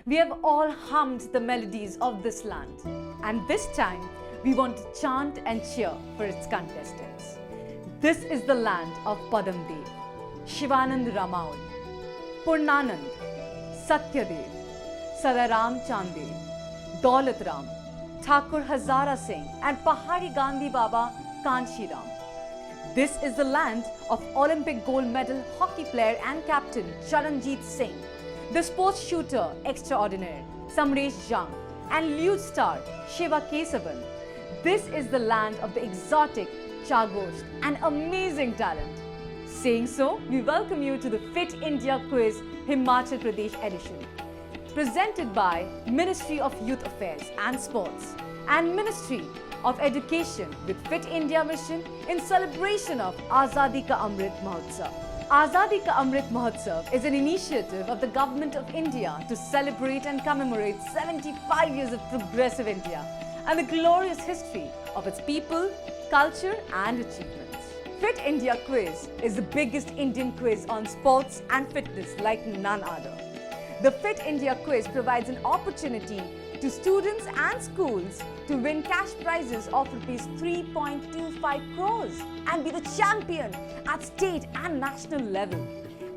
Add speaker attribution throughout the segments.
Speaker 1: We have all hummed the melodies of this land, and this time we want to chant and cheer for its contestants. This is the land of Padamdev, Shivanand Ramaul, Purnanand, Satyadev, Sadaram Chandev, Daulat Ram, Thakur Hazara Singh and Pahari Gandhi Baba Kanshiram. This is the land of Olympic gold medal hockey player and captain Charanjit Singh, the sports shooter extraordinaire Samresh Jang and lute star Shiva Kesavan. This is the land of the exotic Chagos and amazing talent. Saying so, we welcome you to the Fit India Quiz Himachal Pradesh edition, presented by Ministry of Youth Affairs and Sports and Ministry of Education with Fit India Mission in celebration of Azadi ka Amrit Mahotsav. Azadi ka Amrit Mahotsav is an initiative of the Government of India to celebrate and commemorate 75 years of progressive India and the glorious history of its people, culture and achievements. Fit India Quiz is the biggest Indian quiz on sports and fitness like none other. The Fit India Quiz provides an opportunity to students and schools to win cash prizes of rupees 3.25 crores and be the champion at state and national level.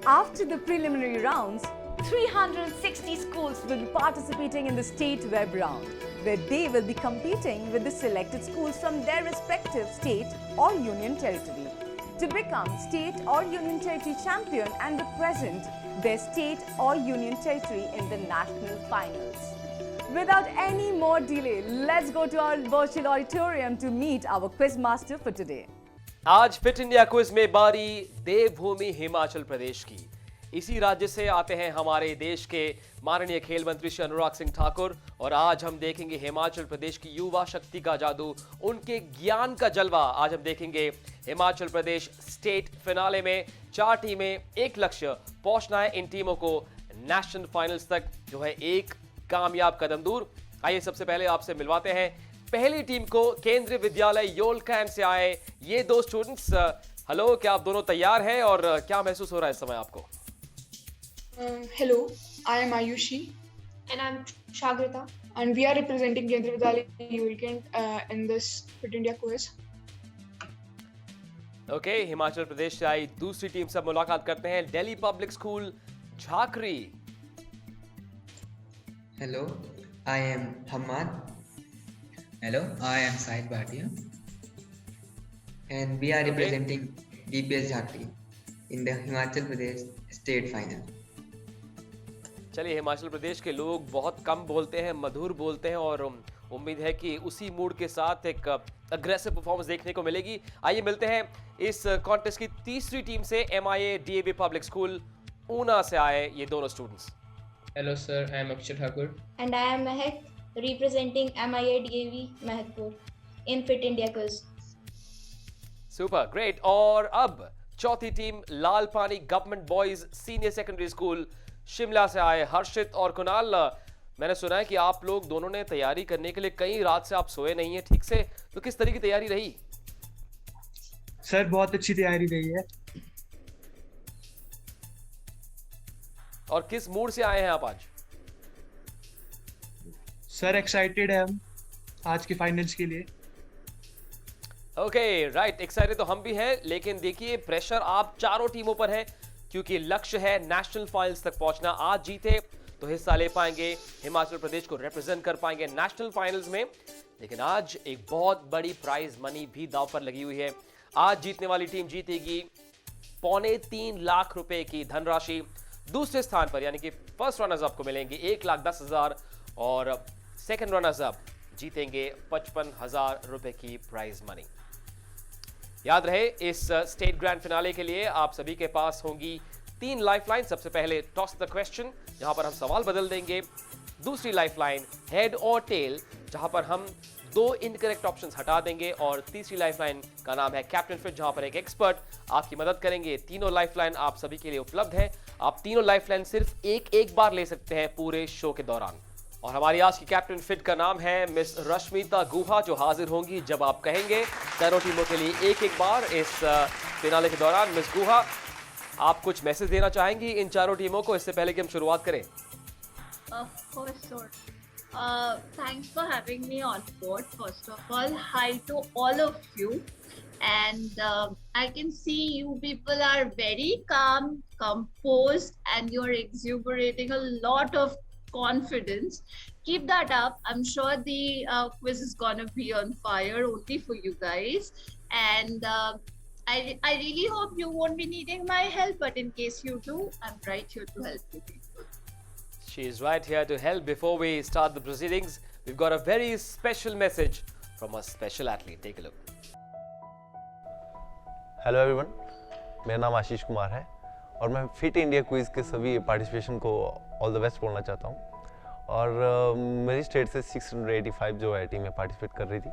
Speaker 1: After the preliminary rounds, 360 schools will be participating in the state web round, where they will be competing with the selected schools from their respective state or union territory to become state or union territory champion and represent their state or union territory in the national finals. Without any more delay, let's go to our virtual auditorium to meet our quiz master for today.
Speaker 2: आज fit India quiz में बारी देवभूमि हिमाचल प्रदेश की। इसी राज्य से आते हैं हमारे देश के माननीय खेल मंत्री श्री अनुराग सिंह ठाकुर और आज हम देखेंगे हिमाचल प्रदेश की युवा शक्ति का जादू, उनके ज्ञान का जलवा। आज हम देखेंगे हिमाचल प्रदेश स्टेट फिनाले में 4 टीमें, एक लक्ष्य पहुंचना है इन टीमों को नेशनल फाइनल्स तक, जो है एक कामयाब कदम दूर। आइए सबसे पहले आपसे मिलवाते हैं पहली टीम को। केंद्रीय विद्यालय योलकैन से आए ये 2 स्टूडेंट्स। हेलो, क्या आप दोनों तैयार हैं और क्या महसूस हो रहा है इस समय आपको?
Speaker 3: Hello, I am Ayushi.
Speaker 4: And I'm Shagrita.
Speaker 3: And we are representing Kendriya Vidyalaya Yolkant in this Fit India quiz.
Speaker 2: Okay, Himachal Pradesh से आई दूसरी टीम से मुलाकात करते हैं। Delhi public school Jhakri.
Speaker 5: Hello, I am Hamad.
Speaker 6: Hello, I am Said Bhatia.
Speaker 5: And we are representing DPS Jhatri in the Himachal Pradesh state final.
Speaker 2: चलिए, हिमाचल प्रदेश के लोग बहुत कम बोलते हैं, मधुर बोलते हैं और उम्मीद है कि उसी मूड के साथ एक अग्रेसिव परफॉर्मेंस देखने को मिलेगी। आइए मिलते हैं इस कॉन्टेस्ट की तीसरी टीम से। MIA DAV public school Una से आए ये दोनों students.
Speaker 6: Hello sir, I am Akshay Thakur.
Speaker 4: And I am Mehak, representing MIA DAV Mehakpur in Fit India Quiz.
Speaker 2: Super, great. और अब चौथी टीम लाल Pani government boys senior secondary school Shimla से आए हर्षित और कुणाल। मैंने सुना है कि आप लोग दोनों ने तैयारी करने के लिए कई रात से आप सोए नहीं हैं ठीक से, तो किस तरह की तैयारी रही?
Speaker 7: सर बहुत अच्छी तैयारी रही है।
Speaker 2: और किस मूड से आए हैं आप आज?
Speaker 7: सर एक्साइटेड है हम आज के फाइनल्स के लिए।
Speaker 2: ओके, राइट, एक्साइटेड तो हम भी हैं, लेकिन देखिए प्रेशर आप चारों टीमों पर है क्योंकि लक्ष्य है नेशनल फाइनल्स तक पहुंचना। आज जीते तो हिस्सा ले पाएंगे, हिमाचल प्रदेश को रिप्रेजेंट कर पाएंगे नेशनल फाइनल्स में। लेकिन आज एक बहुत बड़ी प्राइज मनी भी दांव पर लगी हुई है। आज जीतने वाली टीम जीतेगी 3.25 लाख रुपए की धनराशि। दूसरे स्थान पर यानी कि फर्स्ट रनर्स अप को मिलेंगे 1,10,000 और सेकंड रनर्स अप जीतेंगे 55,000 रुपए की प्राइज मनी। याद रहे, इस स्टेट ग्रैंड फिनाले के लिए आप सभी के पास होंगी 3 लाइफलाइन। सबसे पहले टॉस द क्वेश्चन, जहां पर हम सवाल बदल देंगे। दूसरी लाइफलाइन हेड और टेल, जहां पर हम 2 इनकरेक्ट ऑप्शंस हटा देंगे। और तीसरी लाइफलाइन का नाम है कैप्टन फिट, जहां पर एक एक्सपर्ट आपकी मदद करेंगे। तीनों लाइफलाइन आप सभी के लिए उपलब्ध है। आप तीनों लाइफलाइन सिर्फ एक बार ले सकते हैं पूरे शो के दौरान। और हमारी आज की कैप्टन फिट का नाम है मिस रश्मिता गुहा, जो हाजिर होंगी जब आप कहेंगे। चारों टीमों के लिए एक बार इस फिनाले के दौरान। मिस गुहा, आप कुछ मैसेज देना चाहेंगी इन चारों टीमों को इससे पहले कि हम शुरुआत करें?
Speaker 8: For sure. Thanks for having me on board. First of all, hi to all of you. And I can see you people are very calm, composed, and you're exuberating a lot of confidence. Keep that up. I'm sure the quiz is gonna be on fire only for you guys. And I really hope you won't be needing my help, but in case you do, I'm right here to help you people.
Speaker 2: She is right here to help. Before we start the proceedings, we've got a very special message from a special athlete. Take a look.
Speaker 9: Hello everyone, मेरा नाम आशीष कुमार है और मैं fit India quiz के सभी participation को all the best बोलना चाहता हूं। और मेरी स्टेट से 685 जो है टीम में पार्टिसिपेट कर रही थी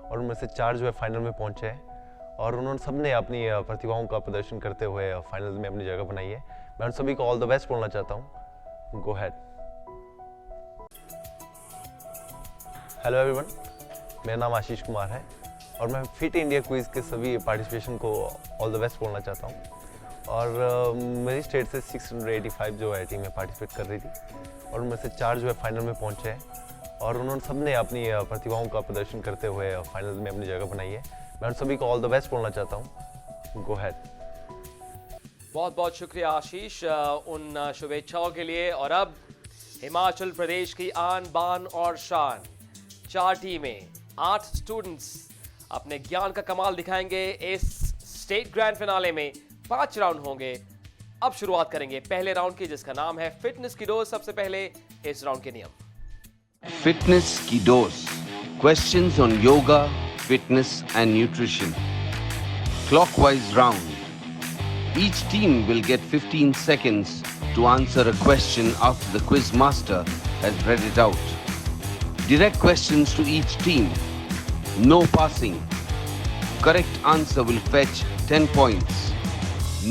Speaker 9: और उनमें से 4 जो है फाइनल में पहुंचे हैं और उन्होंने सबने अपनी प्रतिभाओं का प्रदर्शन करते हुए फाइनल में अपनी जगह बनाई है। मैं उन सभी को ऑल द बेस्ट बोलना चाहता हूं। गो हैड। हेलो एवरीवन, मेरा नाम आशीष कुमार है और मैं फिट इंडिया क्विज़ के सभी पार्टिसिपेशन को ऑल द बेस्ट बोलना चाहता हूं। और मेरी स्टेट से 685 जो है टीम में पार्टिसिपेट कर रही थी और उनमें से 4 जो है फाइनल में पहुंचे हैं और उन्होंने सबने अपनी प्रतिभाओं का प्रदर्शन करते हुए फाइनल में अपनी जगह बनाई है। मैं उन सभी को ऑल द बेस्ट बोलना चाहता हूं। गो हैड।
Speaker 2: बहुत बहुत शुक्रिया आशीष उन शुभेच्छाओं के लिए। और अब हिमाचल प्रदेश की आन बान और शान, 4 टीमें, 8 स्टूडेंट्स अपने ज्ञान का कमाल दिखाएंगे। इस स्टेट ग्रैंड फिनाले में 5 राउंड होंगे। अब शुरुआत करेंगे पहले राउंड की, जिसका नाम है फिटनेस की डोज। सबसे पहले इस राउंड के नियम।
Speaker 10: फिटनेस की dose, questions on yoga, fitness and nutrition. Clockwise round. Each team will get 15 seconds to answer a question after the quiz master has read it out. Direct questions to each team. No passing. Correct answer will fetch 10 points.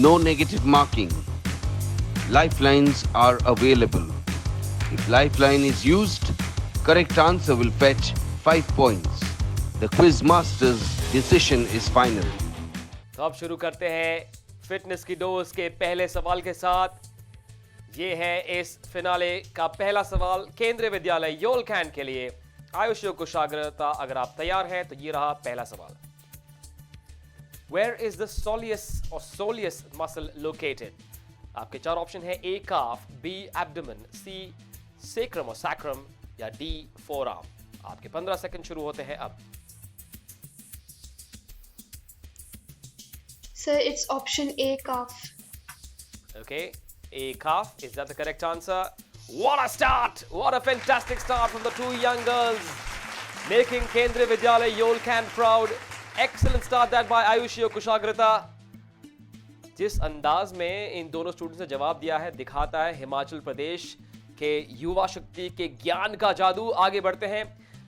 Speaker 10: No negative marking. Lifelines are available. If lifeline is used, correct answer will fetch 5 points. The quiz master's decision is final.
Speaker 2: तो अब शुरू करते हैं fitness की dose के पहले सवाल के साथ। ये है इस फिनाले का पहला सवाल केंद्रीय विद्यालय योलखैन के लिए। आयुषियों को शागिर्दता, अगर आप तैयार हैं तो ये रहा पहला सवाल। Where is the soleus muscle located? आपके 4 ऑप्शन है। A calf, B abdomen, C sacrum और sacrum या D forearm। आपके 15 सेकंड शुरू होते हैं अब।
Speaker 3: Sir, it's option A, calf.
Speaker 2: Okay, A calf. Is that the correct answer? What a start! What a fantastic start from the 2 young girls, making Kendriya Vidyalaya Yolkhan proud. Excellent start that by Ayushi Kushagrita. जिस अंदाज में इन दोनों students ने जवाब दिया है, दिखाता है हिमाचल प्रदेश के युवा शक्ति के ज्ञान का जादू। आगे बढ़ते हैं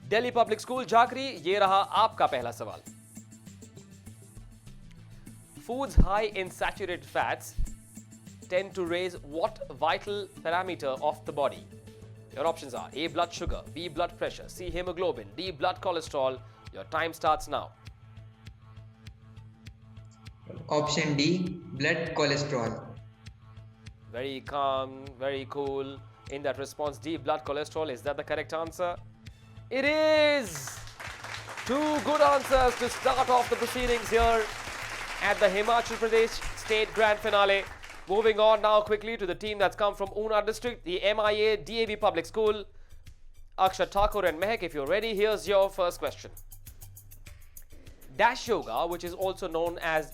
Speaker 2: दिल्ली पब्लिक स्कूल जाकरी। ये रहा आपका पहला सवाल। Foods high in saturated fats tend to raise what vital parameter of the body? Your options are A blood sugar, B blood pressure, C hemoglobin, D blood cholesterol. Your time starts now.
Speaker 5: Option D, blood cholesterol.
Speaker 2: Very calm, very cool in that response. D blood cholesterol. Is that the correct answer? It is! 2 good answers to start off the proceedings here at the Himachal Pradesh State Grand Finale. Moving on now quickly to the team that's come from Una district, the MIA DAV Public School. Akshat Thakur and Mehak, if you're ready, here's your first question. Dash Yoga, which is also known as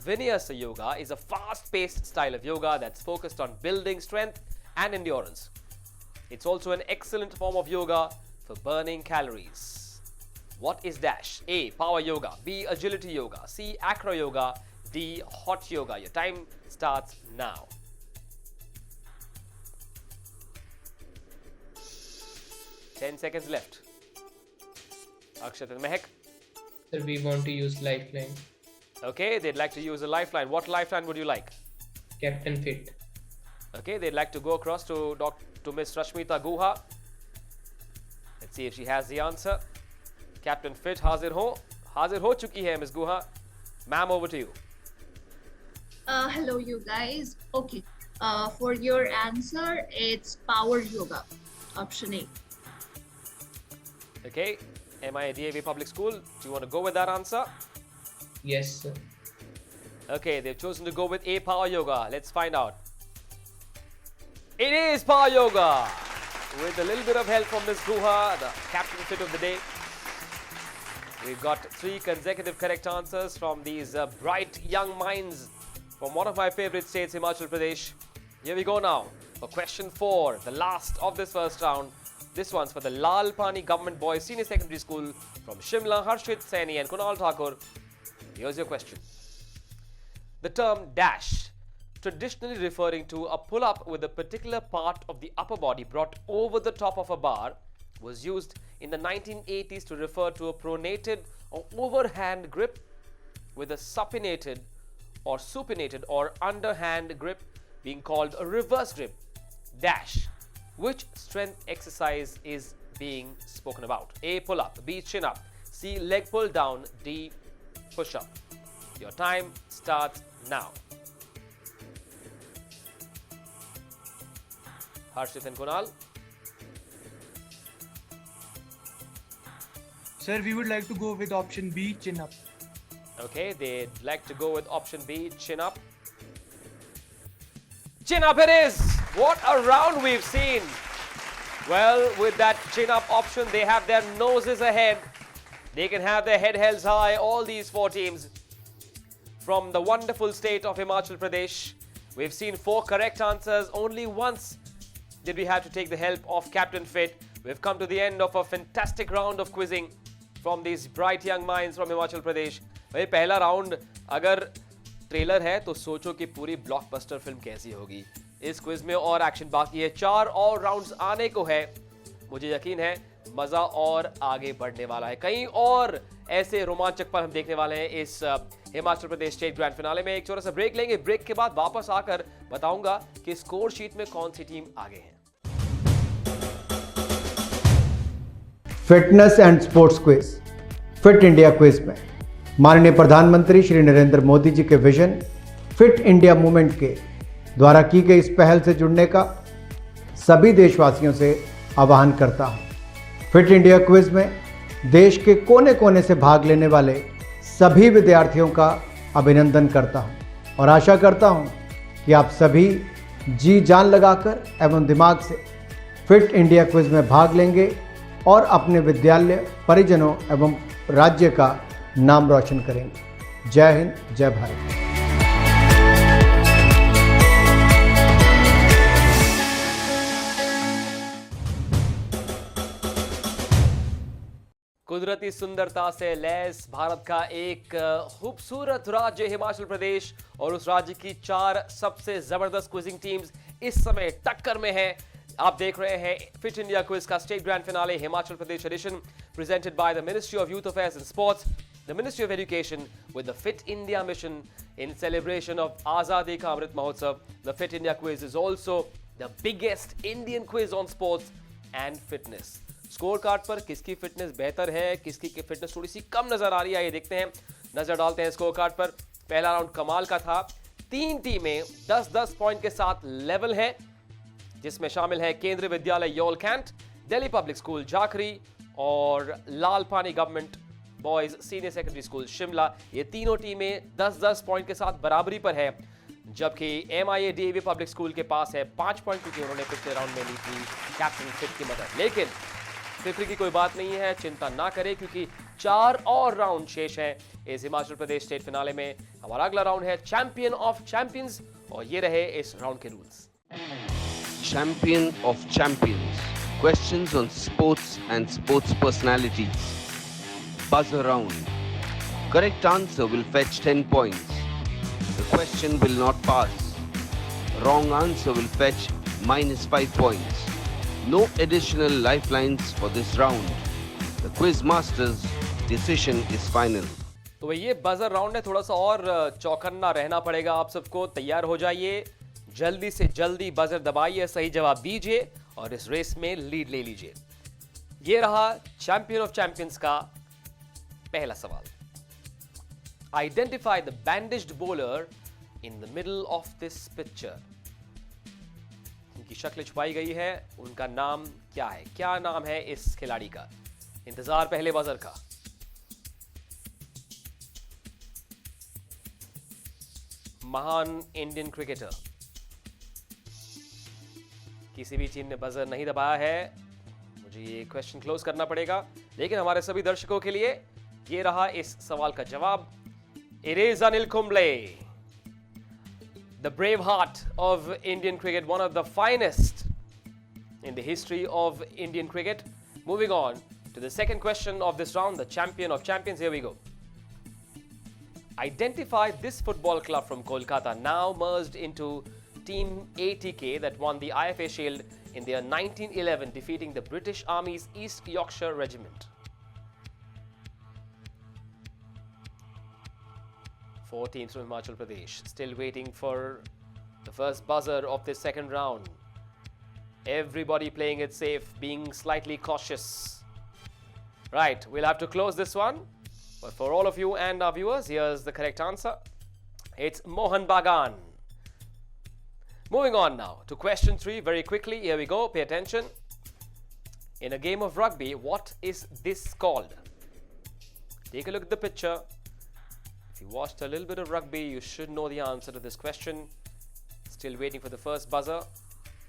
Speaker 2: Vinyasa Yoga, is a fast-paced style of yoga that's focused on building strength and endurance. It's also an excellent form of yoga for burning calories. What is Dash? A. Power yoga. B. Agility yoga. C. Acro yoga. D. Hot yoga. Your time starts now. 10 seconds left. Akshat and Mehak.
Speaker 6: Sir, we want to use lifeline.
Speaker 2: Okay, they'd like to use a lifeline. What lifeline would you like?
Speaker 6: Captain Fit.
Speaker 2: Okay, they'd like to go across to Miss Rashmita Guha. Let's see if she has the answer. Captain Fit हाजिर हो चुकी है Miss Guha. Ma'am, over to you.
Speaker 8: Hello, you guys. Okay. For your answer, it's power yoga. option A.
Speaker 2: Okay, MIDAV Public School. Do you want to go with that answer?
Speaker 6: Yes, sir.
Speaker 2: Okay, they've chosen to go with A, Power Yoga. Let's find out. It is Power Yoga. With a little bit of help from Ms. Guha, the captain fit of the day. We've got 3 consecutive correct answers from these bright young minds from one of my favorite states, Himachal Pradesh. Here we go now for question 4, the last of this first round. This one's for the Lal Pani Government Boys Senior Secondary School from Shimla, Harshit Saini and Kunal Thakur. Here's your question. The term dash, traditionally referring to a pull-up with a particular part of the upper body brought over the top of a bar, was used in the 1980s to refer to a pronated or overhand grip with a supinated or underhand grip being called a reverse grip. Dash. Which strength exercise is being spoken about? A, pull-up, B, chin-up, C, leg pull-down, D, push-up. Your time starts now. Harshit and Kunal.
Speaker 7: Sir, we would like to go with option B, chin up.
Speaker 2: Okay, they'd like to go with option B, chin up. Chin up it is! What a round we've seen! Well, with that chin up option, they have their noses ahead. They can have their head held high, all these 4 teams. From the wonderful state of Himachal Pradesh, we've seen 4 correct answers. Only once did we have to take the help of Captain Fit. We've come to the end of a fantastic round of quizzing from these bright young minds from Himachal Pradesh. भाई पहला round अगर trailer है तो सोचो कि पूरी blockbuster film कैसी होगी. इस क्विज में और एक्शन बाकी है. 4 और राउंड्स आने को है. मुझे यकीन है मजा और आगे बढ़ने वाला है. कहीं और ऐसे रोमांचक पल हम देखने वाले हैं इस Himachal Pradesh state grand finale में. एक छोटा सा ब्रेक लेंगे. ब्रेक के बाद वापस आकर बताऊंगा कि स्कोर शीट में कौन सी टीम आगे है.
Speaker 11: Fitness and sports quiz fit India quiz में माननीय प्रधानमंत्री श्री नरेंद्र मोदी जी के विजन फिट इंडिया मूवमेंट के द्वारा की गई इस पहल से जुड़ने का सभी देशवासियों से आह्वान करता हूं. फिट इंडिया क्विज में देश के कोने कोने से भाग लेने वाले सभी विद्यार्थियों का अभिनंदन करता हूं और आशा करता हूं कि आप सभी जी जान लगाकर एवं दिमाग से फिट इंडिया क्विज में भाग लेंगे और अपने विद्यालय, परिजनों एवं राज्य का नाम रोशन करेंगे. जय हिंद, जय भारत.
Speaker 2: कुदरती सुंदरता से लैस भारत का एक खूबसूरत राज्य हिमाचल प्रदेश और उस राज्य की 4 सबसे जबरदस्त क्विजिंग टीम्स इस समय टक्कर में हैं. आप देख रहे हैं फिट इंडिया क्विज का state grand finale Himachal Pradesh edition presented by the ministry of youth affairs and sports, the ministry of education with the Fit India mission in celebration of Azadi ka Amrit Mahotsav. The Fit India quiz is also the biggest Indian quiz on sports and fitness. Score card पर किसकी fitness बेहतर है, किसकी fitness थोड़ी सी कम नजर आ रही है, ये देखते हैं. नजर डालते हैं स्कोर कार्ड पर. पहला राउंड कमाल का था. 3 टीमें 10-10 पॉइंट के साथ लेवल हैं, जिसमें शामिल है Kendriya Vidyalaya Yol cantt, Delhi public school Jakhri और Lal Pani government boys senior secondary school Shimla. ये तीनों टीमें 10-10 पॉइंट के साथ बराबरी पर है, जबकि MIADAV पब्लिक स्कूल के पास है 5 पॉइंट, क्योंकि उन्होंने पिछले राउंड में ली थी कैप्टन फिट की मदद. लेकिन फिक्र की कोई बात नहीं है, चिंता ना करें, क्योंकि 4 और राउंड शेष हैं इस हिमाचल प्रदेश स्टेट फिनाले में. हमारा अगला राउंड है चैंपियन ऑफ चैंपियंस और ये रहे इस राउंड के rules.
Speaker 10: Champion of Champions. Questions on sports and sports personalities. Buzzer round. Correct answer will fetch 10 points. The question will not pass. Wrong answer will fetch -5 points. No additional lifelines for this round. The quiz master's decision is final.
Speaker 2: तो ये buzzer round है, थोड़ा सा और चौकन्ना रहना पड़ेगा आप सबको. तैयार हो जाइए, जल्दी से जल्दी बजर दबाइए, सही जवाब दीजिए और इस रेस में लीड ले लीजिए. ये रहा चैंपियन ऑफ चैंपियंस का पहला सवाल. Identify the bandaged bowler in the middle of this picture. जिनकी शक्ल छुपाई गई है, उनका नाम क्या है? क्या नाम है इस खिलाड़ी का? इंतजार पहले बजर का। महान इंडियन क्रिकेटर। किसी भी टीम ने बजर नहीं दबाया है, मुझे ये क्वेश्चन क्लोज करना पड़ेगा। लेकिन हमारे सभी दर्शकों के लिए ये रहा इस सवाल का जवाब। It is Anil Kumble, the brave heart of Indian cricket, one of the finest in the history of Indian cricket. Moving on to the second question of this round, the champion of champions. Here we go. Identify this football club from Kolkata, now merged into Team ATK, that won the IFA Shield in the year 1911, defeating the British Army's East Yorkshire Regiment. 4 teams from Himachal Pradesh, still waiting for the first buzzer of this second round. Everybody playing it safe, being slightly cautious. Right, we'll have to close this one. But for all of you and our viewers, here's the correct answer. It's Mohan Bagan. Moving on now to question 3 very quickly. Here we go, pay attention. In a game of rugby, what is this called? Take a look at the picture. If you watched a little bit of rugby, you should know the answer to this question. Still waiting for the first buzzer.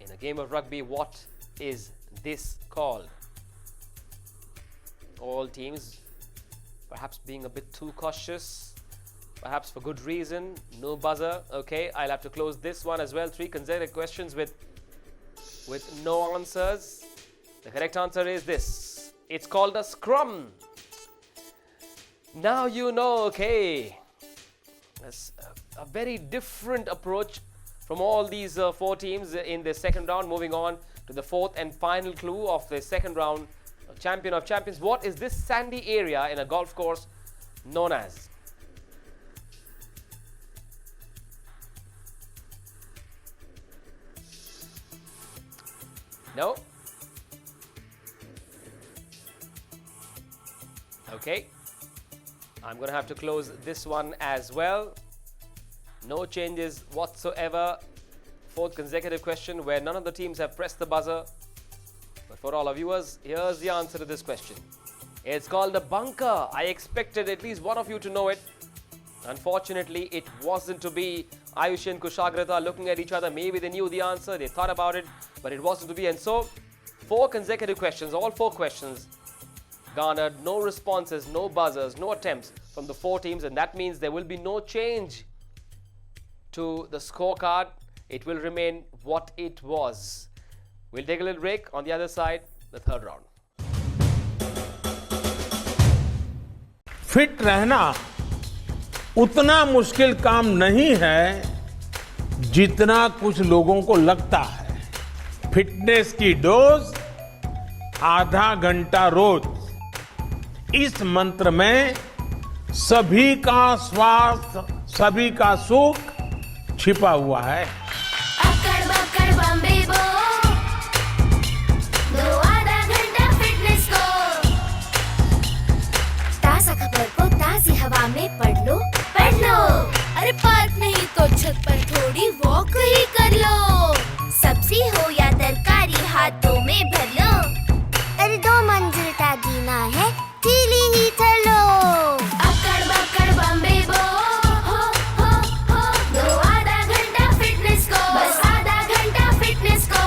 Speaker 2: In a game of rugby, what is this called? All teams perhaps being a bit too cautious, perhaps for good reason. No buzzer. Okay, I'll have to close this one as well. 3 consecutive questions with no answers. The correct answer is this. It's called a scrum. Now you know, okay. That's a very different approach from all these 4 teams in the second round. Moving on to the 4th and final clue of the second round, champion of champions. What is this sandy area in a golf course known as? No? Okay. I'm going to have to close this one as well. No changes whatsoever. 4th consecutive question where none of the teams have pressed the buzzer. But for all our viewers, here's the answer to this question. It's called a bunker. I expected at least one of you to know it. Unfortunately, it wasn't to be. Ayush and Kushagrata looking at each other. Maybe they knew the answer, they thought about it, but it wasn't to be. And so, 4 consecutive questions, all 4 questions garnered no responses, no buzzers, no attempts from the 4 teams, and that means there will be no change to the scorecard. It will remain what it was. We'll take a little break. On the other side, the third round.
Speaker 12: Fit रहना उतना मुश्किल काम नहीं है जितना कुछ लोगों को लगता है। फिटनेस की डोज आधा घंटा रोज, इस मंत्र में सभी का स्वास्थ्य, सभी का सुख छिपा हुआ है।
Speaker 13: अक्कड़ बक्कड़ बम्बे बो, दो आधा घंटा फिटनेस को, ताज़ा खबर को ताज़ी हवा में पढ़ लो। अरे पार्क नहीं तो छत पर थोड़ी वॉक ही कर लो। सब्जी हो या तरकारी हाथों में भर लो। अरे 2 मंजिल का जीना है, सीढ़ी ही चलो। अक्कड़ बक्कड़ बम्बे बो, हो, दो आधा घंटा फिटनेस को, बस आधा घंटा फिटनेस को।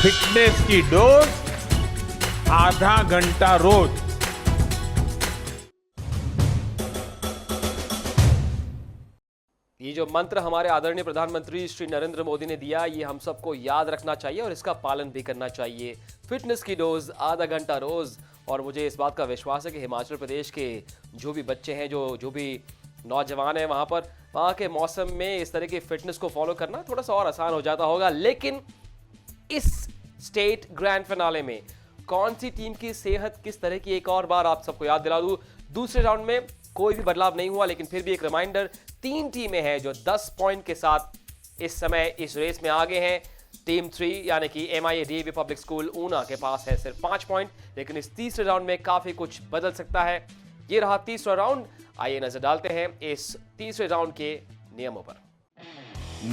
Speaker 12: फिटनेस की डोज आधा घंटा रोज।
Speaker 2: ये जो मंत्र हमारे आदरणीय प्रधानमंत्री श्री नरेंद्र मोदी ने दिया, ये हम सबको याद रखना चाहिए और इसका पालन भी करना चाहिए। फिटनेस की डोज आधा घंटा रोज। और मुझे इस बात का विश्वास है कि हिमाचल प्रदेश के जो भी बच्चे हैं, जो भी नौजवान हैं वहाँ के मौसम में इस तरह की फिटनेस को फॉलो करना थोड़ा सा और आसान हो जाता होगा। लेकिन इस स्टेट ग्रैंड फिनाले में कौन सी टीम की सेहत किस तरह की, एक और बार आप सबको याद दिला दूं, दूसरे राउंड में कोई भी बदलाव नहीं हुआ। लेकिन फिर भी एक रिमाइंडर, 3 टीमें हैं जो 10 पॉइंट के साथ इस समय इस रेस में आगे हैं। टीम 3 यानी कि MIA DAV public school Una के पास है सिर्फ 5 पॉइंट। लेकिन इस तीसरे राउंड में काफी कुछ बदल सकता है। ये रहा तीसरा राउंड। आइए नजर डालते हैं इस तीसरे राउंड के नियमों पर।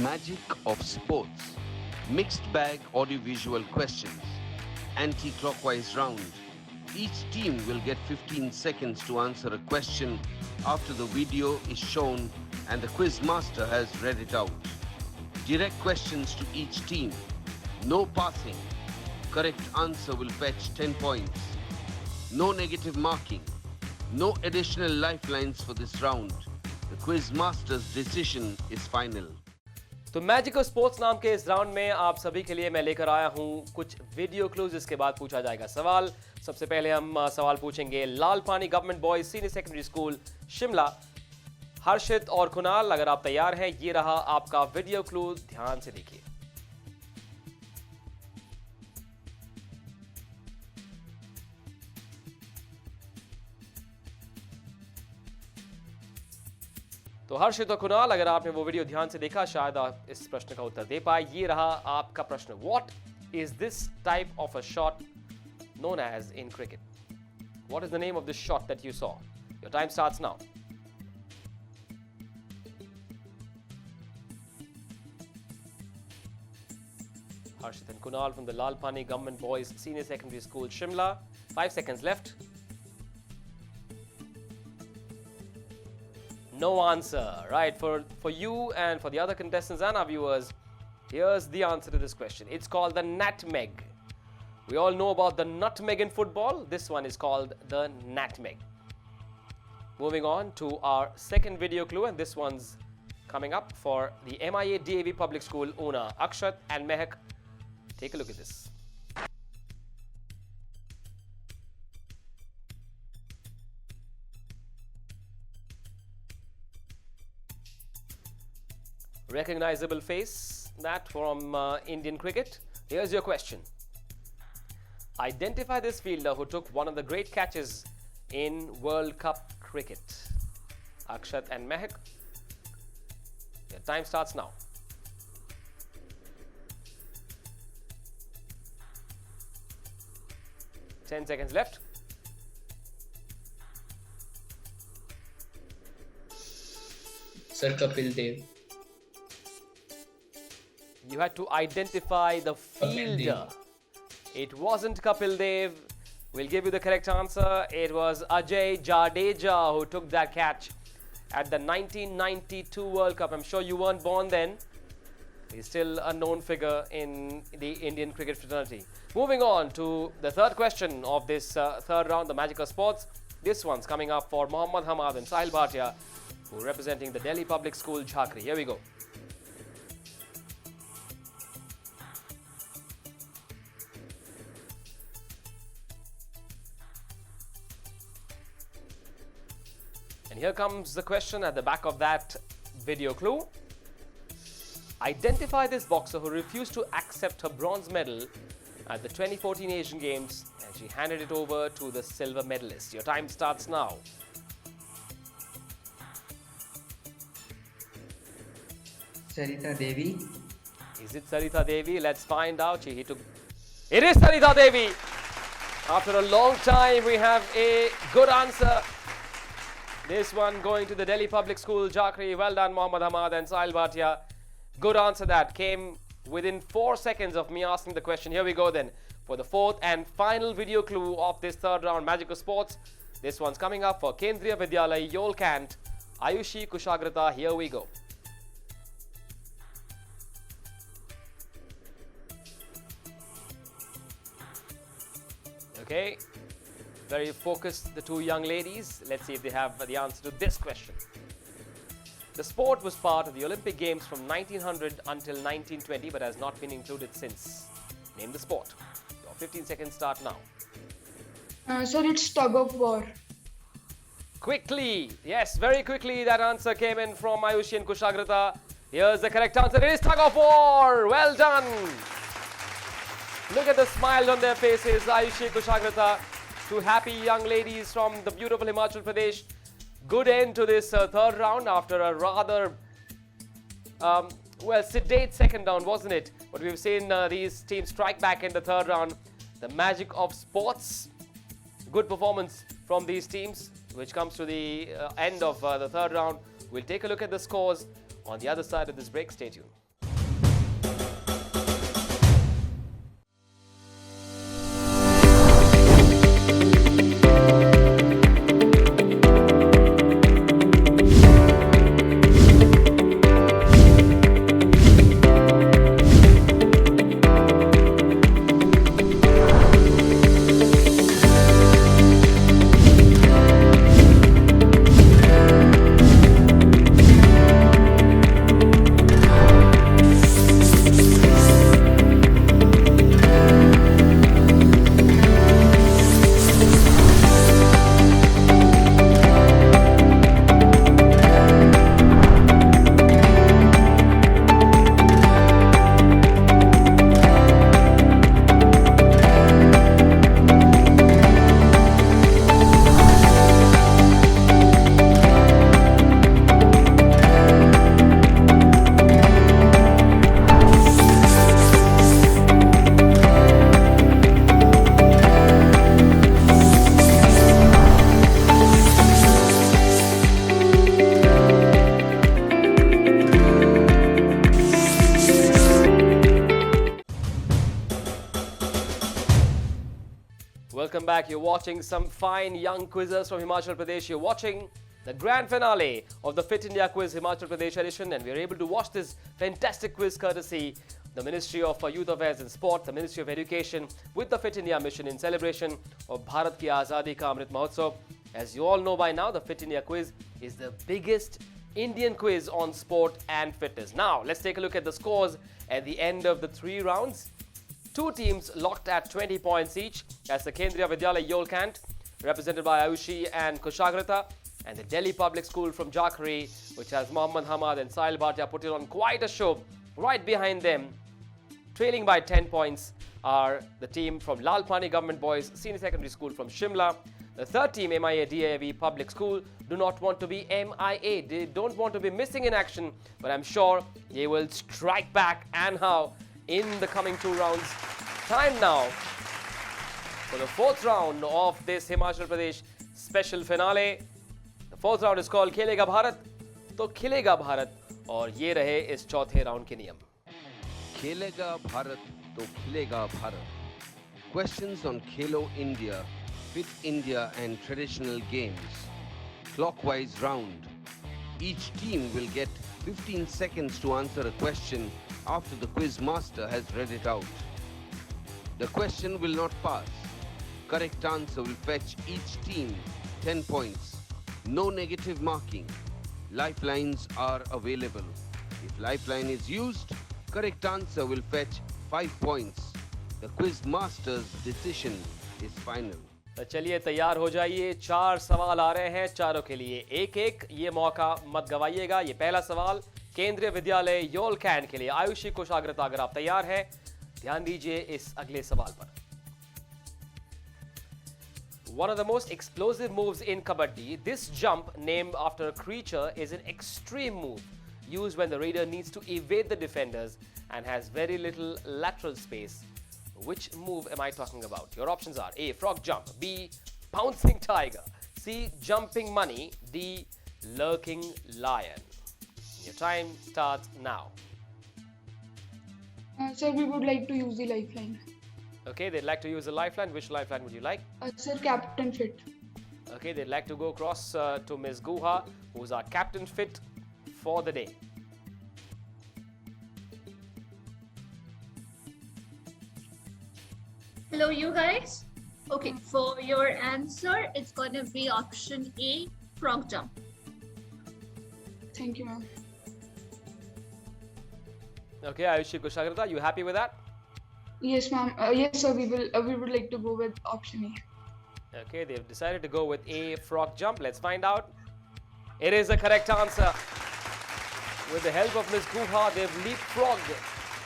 Speaker 10: Magic of sports. Mixed bag audiovisual questions. Anti-clockwise round. Each team will get 15 seconds to answer a question after the video is shown and the quiz master has read it out. Direct questions to each team. No passing. Correct answer will fetch 10 points. No negative marking. No additional lifelines for this round. The quiz master's decision is final.
Speaker 2: तो magical sports नाम के इस round में आप सभी के लिए मैं लेकर आया हूं कुछ वीडियो क्लूज, जिसके बाद पूछा जाएगा सवाल। सबसे पहले हम सवाल पूछेंगे Lal Pani government boys senior secondary school Shimla. Harshit और कुणाल, अगर आप तैयार हैं, ये रहा आपका वीडियो क्लू, ध्यान से देखिए। तो हर्षित और कुणाल, अगर आपने वो वीडियो ध्यान से देखा, शायद आप इस प्रश्न का उत्तर दे पाए। ये रहा आपका प्रश्न। What is this type of a shot known as in cricket? What is the name of this shot that you saw? Your time starts now. Harshit and Kunal from the Lal Pani Government Boys Senior Secondary School, Shimla. 5 seconds left. No answer. Right, for you and for the other contestants and our viewers, here's the answer to this question. It's called the nutmeg. We all know about the nutmeg in football. This one is called the nutmeg. Moving on to our second video clue, and this one's coming up for the MIA DAV Public School, Una. Akshat and Mehak, take a look at this. Recognizable face, that from Indian cricket. Here's your question. Identify this fielder who took one of the great catches in World Cup cricket. Akshat and Mehak, your time starts now. Ten seconds left.
Speaker 6: Sir Kapil Dev.
Speaker 2: You had to identify the fielder. It wasn't Kapil Dev. We'll give you the correct answer. It was Ajay Jadeja who took that catch at the 1992 World Cup. I'm sure you weren't born then. He's still a known figure in the Indian cricket fraternity. Moving on to the third question of this third round, the Magical Sports. This one's coming up for Mohammad Hamad and Sahil Bhatia, who are representing the Delhi Public School, Jhakri. Here we go. And here comes the question at the back of that video clue. Identify this boxer who refused to accept her bronze medal at the 2014 Asian Games, and she handed it over to the silver medalist. Your time starts now.
Speaker 5: Sarita Devi.
Speaker 2: Is it Sarita Devi? Let's find out. It is Sarita Devi. After a long time, we have a good answer. This one going to the Delhi Public School, Jhakri. Well done, Mohammad Hamad and Sahil Bhatia. Good answer. That came within 4 seconds of me asking the question. Here we go then for the fourth and final video clue of this third round, Magical Sports. This one's coming up for Kendriya Vidyalaya, Yolkant, Ayushi Kushagrata. Here we go. Okay, very focused, the two young ladies. Let's see if they have the answer to this question. The sport was part of the Olympic Games from 1900 until 1920 but has not been included since. Name the sport. Your 15 seconds start now.
Speaker 3: Sir, it's tug of war.
Speaker 2: Quickly, yes, very quickly that answer came in from Ayushi and Kushagrata. Here's the correct answer. It is tug of war. Well done. Look at the smile on their faces. Ayushi, Kushagrata, two happy young ladies from the beautiful Himachal Pradesh. Good end to this third round after a rather, sedate second round, wasn't it? But we've seen these teams strike back in the third round. The magic of sports. Good performance from these teams, which comes to the end of the third round. We'll take a look at the scores on the other side of this break. Stay tuned. welcome back. You're watching some fine young quizzers from Himachal Pradesh. You're watching the grand finale of the Fit India Quiz Himachal Pradesh edition, and we're able to watch this fantastic quiz courtesy the Ministry of Youth Affairs and Sport, the Ministry of Education, with the Fit India mission in celebration of Bharat ki Azadi ka Amrit Mahotsav. As you all know by now, the Fit India Quiz is the biggest Indian quiz on sport and fitness. Now, let's take a look at the scores at the end of the 3 rounds. 2 teams locked at 20 points each, as the Kendriya Vidyalaya Yolkant, represented by Ayushi and Kushagrata, and the Delhi Public School from Jakhri, which has Mohammad Hamad and Sahil Bhatia, put it on quite a show. Right behind them, trailing by 10 points, are the team from Lalpani Government Boys Senior Secondary School from Shimla. The third team, MIA DAV Public School, do not want to be MIA. They don't want to be missing in action, but I'm sure they will strike back, and how, in the coming 2 rounds. Time now for the 4th round of this Himachal Pradesh special finale. The 4th round is called Khelega Bharat. तो खिलेगा भारत, और ये रहे इस चौथे round के नियम.
Speaker 10: खेलेगा भारत तो खिलेगा Bharat. Questions on Khelo India, Fit India and traditional games. Clockwise round. Each team will get 15 seconds to answer a question after the quiz master has read it out. The question will not pass. Correct answer will fetch each team 10 points. No negative marking. Lifelines are available. If lifeline is used, correct answer will fetch 5 points. The quiz master's decision is final.
Speaker 2: तो चलिए तैयार हो जाइए. 4 सवाल आ रहे हैं, चारों के लिए एक-एक. ये मौका मत गवाइएगा. ये पहला सवाल केंद्रीय विद्यालय योलकैन के लिए. आयुषी कुशाग्रता, अगर आप तैयार हैं, ध्यान दीजिए इस अगले सवाल पर. One of the most explosive moves in Kabaddi, this jump named after a creature is an extreme move used when the raider needs to evade the defenders and has very little lateral space. Which move am I talking about? Your options are A. Frog jump, B. Pouncing tiger, C. Jumping money, D. Lurking lion. Your time starts now.
Speaker 3: Sir, we would like to use the lifeline.
Speaker 2: Okay, they'd like to use a lifeline. Which lifeline would you like?
Speaker 3: Sir, Captain Fit.
Speaker 2: Okay, they'd like to go across to Ms. Guha, who's our Captain Fit for the day.
Speaker 8: Hello, you guys. Okay, for your answer, it's going to be option A, frog jump.
Speaker 3: Thank you, ma'am.
Speaker 2: Okay, Ayushi Kushagrata, you happy with that?
Speaker 3: Yes, ma'am. Yes, sir. We would like to go with option A.
Speaker 2: Okay, they've decided to go with A, frog jump. Let's find out. It is the correct answer. With the help of Ms. Guha, they've leapfrogged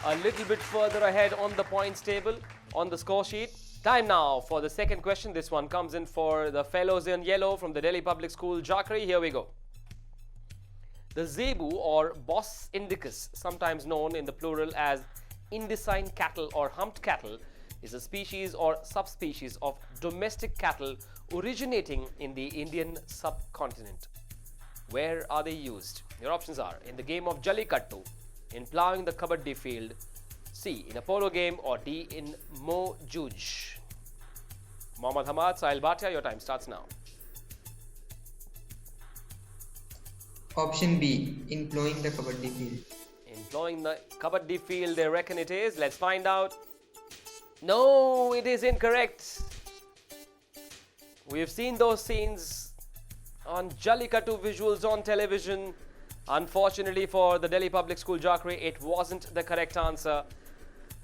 Speaker 2: a little bit further ahead on the points table, on the score sheet. Time now for the second question. This one comes in for the fellows in yellow from the Delhi Public School, Jakhri. Here we go. The zebu, or Bos indicus, sometimes known in the plural as Indicine cattle or humped cattle, is a species or subspecies of domestic cattle originating in the Indian subcontinent. Where are they used? Your options are in the game of Jallikattu, in ploughing the Kabaddi field, C. in a polo game, or D. in Mo Juj. Mohammad Hamad, Sahil Bhatia, your time starts now.
Speaker 5: Option B, in ploughing the Kabaddi field.
Speaker 2: In ploughing the Kabaddi field, they reckon it is. Let's find out. No, it is incorrect. We've seen those scenes on Jallikattu visuals on television. Unfortunately for the Delhi Public School Jakhri, it wasn't the correct answer.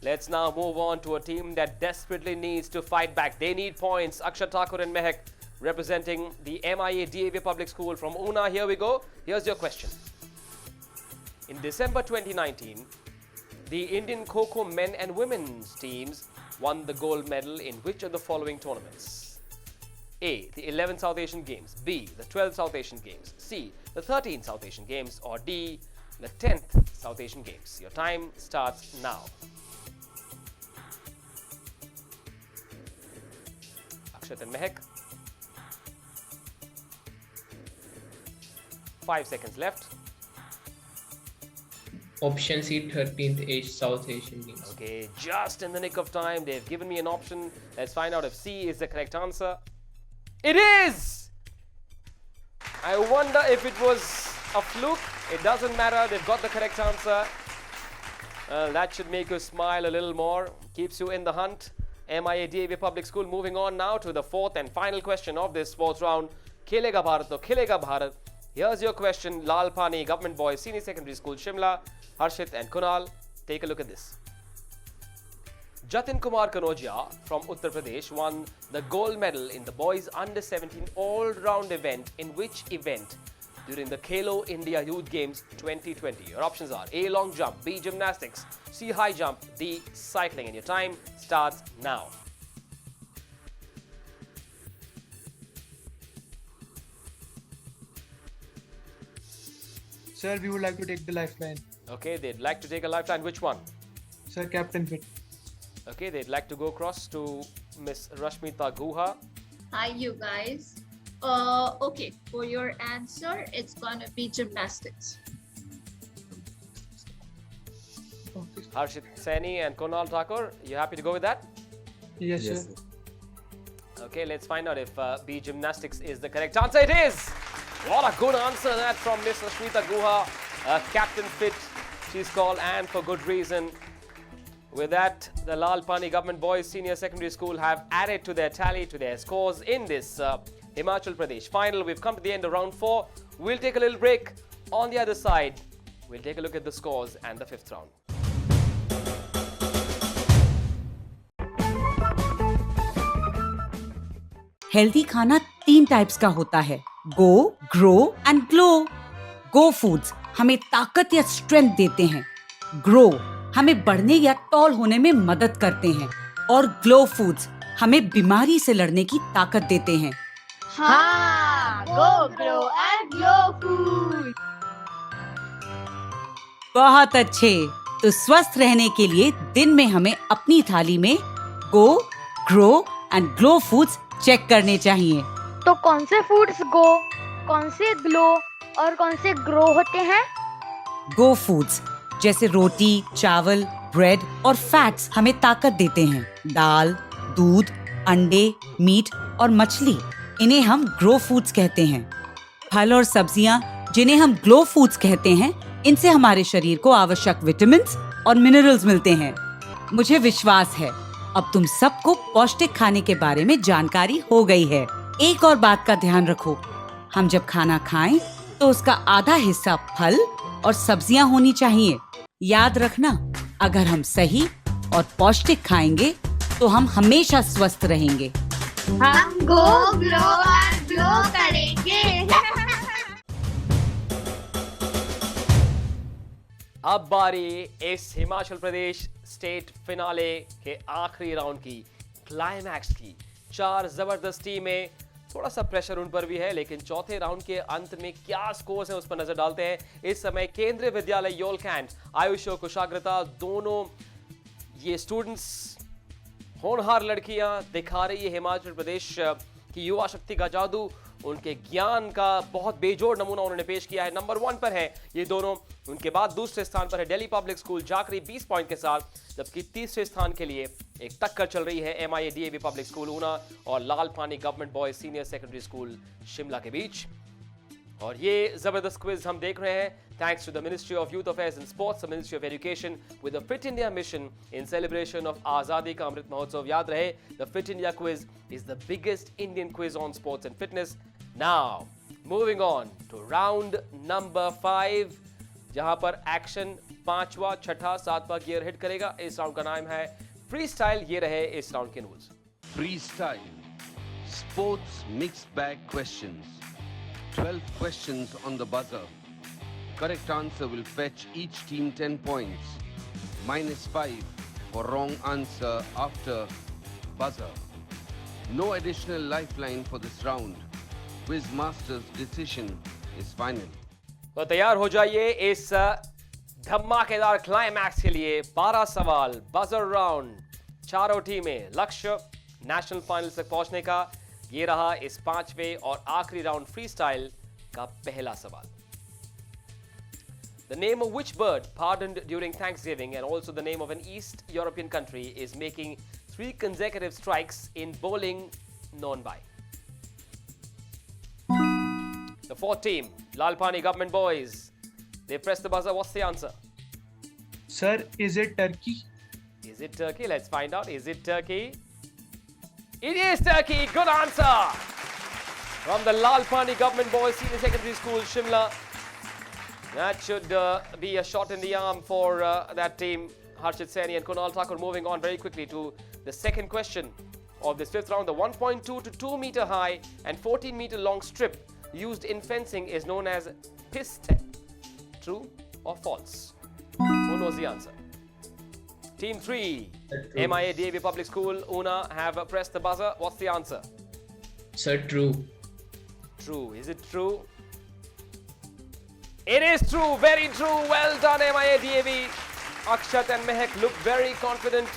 Speaker 2: Let's now move on to a team that desperately needs to fight back. They need points. Akshat Thakur and Mehak, representing the MIA DAV Public School from Una. Here we go. Here's your question. In December 2019, the Indian Kho-Kho men and women's teams won the gold medal in which of the following tournaments? A. The 11th South Asian Games, B. The 12th South Asian Games, C. The 13th South Asian Games, or D. The 10th South Asian Games. Your time starts now. Akshat and Mehak. 5 seconds left.
Speaker 6: Option C, 13th South Asian Games.
Speaker 2: Okay, just in the nick of time, they've given me an option. Let's find out if C is the correct answer. It is! I wonder if it was a fluke. It doesn't matter, they've got the correct answer. That should make you smile a little more, keeps you in the hunt. MIA DAV Public School moving on now to the fourth and final question of this sports round. Khelega Bharat to Khelega Bharat. Here's your question. Lal Pani Government Boys Senior Secondary School, Shimla. Harshit and Kunal, take a look at this. Jatin Kumar Kanojia from Uttar Pradesh won the gold medal in the boys under-17 all-round event. In which event during the Khelo India Youth Games 2020? Your options are A. Long jump, B. Gymnastics, C. High jump, D. Cycling. And your time starts now.
Speaker 7: Sir, we would like to take the lifeline.
Speaker 2: Okay, they'd like to take a lifeline. Which one?
Speaker 7: Sir, Captain Fit.
Speaker 2: Okay, they'd like to go across to Miss Rashmita Guha.
Speaker 8: Hi, you guys. Okay, for your answer, it's gonna be gymnastics.
Speaker 7: Okay.
Speaker 2: Harshit Saini and Kunal Thakur, you happy to go with that?
Speaker 7: Yes, sir.
Speaker 2: Okay, let's find out if B. Gymnastics is the correct answer. It is! What a good answer that from Miss Rashmita Guha. Captain Fit, she's called, and for good reason. With that, the Lal Pani Government Boys Senior Secondary School have added to their tally, to their scores in this Himachal Pradesh final. We've come to the end of round 4. We'll take a little break. On the other side, we'll take a look at the scores and the 5th round.
Speaker 14: Healthy खाना 3 types का होता है, go, grow and glow. Go foods हमें ताकत या strength देते हैं, grow हमें बढ़ने या टॉल होने में मदद करते हैं, और ग्लो फूड्स हमें बीमारी से लड़ने की ताकत देते हैं।
Speaker 13: हाँ, गो, ग्रो एंड ग्लो फूड।
Speaker 14: बहुत अच्छे। तो स्वस्थ रहने के लिए दिन में हमें अपनी थाली में go, grow and glow foods check करने चाहिए।
Speaker 15: तो कौन से फूड्स गो, कौन से ग्लो और कौन से ग्रो होते हैं?
Speaker 14: गो फूड्स जैसे रोटी, चावल, ब्रेड और फैट्स हमें ताकत देते हैं। दाल, दूध, अंडे, मीट और मछली, इन्हें हम ग्रो फूड्स कहते हैं। फल और सब्जियां, जिन्हें हम ग्लो फूड्स कहते हैं, इनसे हमारे शरीर को आवश्यक विटामिन्स और मिनरल्स मिलते हैं। मुझे विश्वास है अब तुम सबको पौष्टिक खाने के बारे में जानकारी हो गई है। एक और बात का ध्यान रखो, हम जब खाना खाएं तो उसका आधा हिस्सा फल और सब्जियां होनी चाहिए। याद रखना, अगर हम सही और पौष्टिक खाएंगे तो हम हमेशा स्वस्थ रहेंगे।
Speaker 13: हम गो, ग्लो और ग्लो करेंगे।
Speaker 2: अब बारी इस हिमाचल प्रदेश स्टेट फिनाले के आखिरी राउंड की, क्लाइमैक्स की। 4 जबरदस्त टीमें, थोड़ा सा प्रेशर उन पर भी है, लेकिन चौथे राउंड के अंत में क्या स्कोर्स हैं उस पर नजर डालते हैं। इस समय केंद्रीय विद्यालय योलकैंड, आयुष और कुशाग्रता, दोनों ये स्टूडेंट्स, होनहार लड़कियां दिखा रही है हिमाचल प्रदेश की युवा शक्ति का जादू। उनके ज्ञान का बहुत बेजोड़ नमूना उन्होंने पेश किया है। नंबर 1 पर है ये दोनों। उनके बाद दूसरे स्थान पर है दिल्ली पब्लिक स्कूल जाकरी 20 पॉइंट के साथ, जबकि तीसरे स्थान के लिए एक टक्कर चल रही है MIA DAV public school Una और Lal Pani government boys senior secondary school Shimla के बीच। और ये जबरदस्त क्विज हम देख रहे हैं thanks to the ministry of youth affairs and sports, ministry of education with the fit India mission in celebration of Azadi ka Amrit Mahotsav. याद रहे, the fit India quiz is the biggest Indian quiz on sports and fitness. Now moving on to round number 5, जहां पर action 5वां, 6ठा, 7वां gear hit करेगा। इस round का नाम है फ्री स्टाइल। ये रहे इस राउंड के rules.
Speaker 10: Free style, sports mixed bag questions, 12 questions on the buzzer. Correct answer will fetch each team 10 points. -5 for wrong answer after buzzer. No additional lifeline for this round. Quiz master's decision is final.
Speaker 2: तो तैयार हो जाइए इस धमाकेदार climax के लिए। 12 सवाल, buzzer round, चारों टीमें, लक्ष्य नेशनल फाइनल्स तक पहुंचने का। ये रहा इस 5वें और आखिरी राउंड फ्री स्टाइल का पहला सवाल। The name of which bird pardoned during Thanksgiving and also the name of an East European country is making 3 consecutive strikes in bowling known by? The fourth team, Lalpani Government Boys. They pressed the buzzer. What's the answer?
Speaker 7: Sir, is it Turkey?
Speaker 2: Is it Turkey? Let's find out. Is it Turkey? It is Turkey. Good answer. From the Lalpani Government Boys Senior Secondary School, Shimla. That should be a shot in the arm for that team. Harshit Saini and Kunal Thakur moving on very quickly to the second question of this fifth round. The 1.2 to 2 meter high and 14 meter long strip used in fencing is known as piste. True or false? Who knows the answer? Team 3, MIA DAV Public School, Una have pressed the buzzer. What's the answer?
Speaker 6: Sir, true.
Speaker 2: True. Is it true? It is true. Very true. Well done, MIA DAV. Akshat and Mehak look very confident.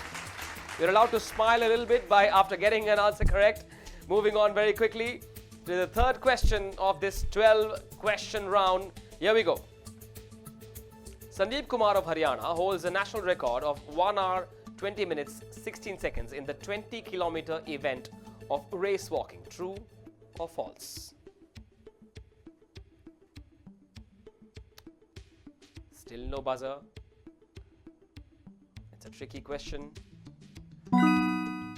Speaker 2: You're allowed to smile a little bit after getting an answer correct. Moving on very quickly to the third question of this 12-question round. Here we go. Sandeep Kumar of Haryana holds a national record of 1 hour, 20 minutes, 16 seconds in the 20-kilometer event of race walking. True or false? Still no buzzer. It's a tricky question.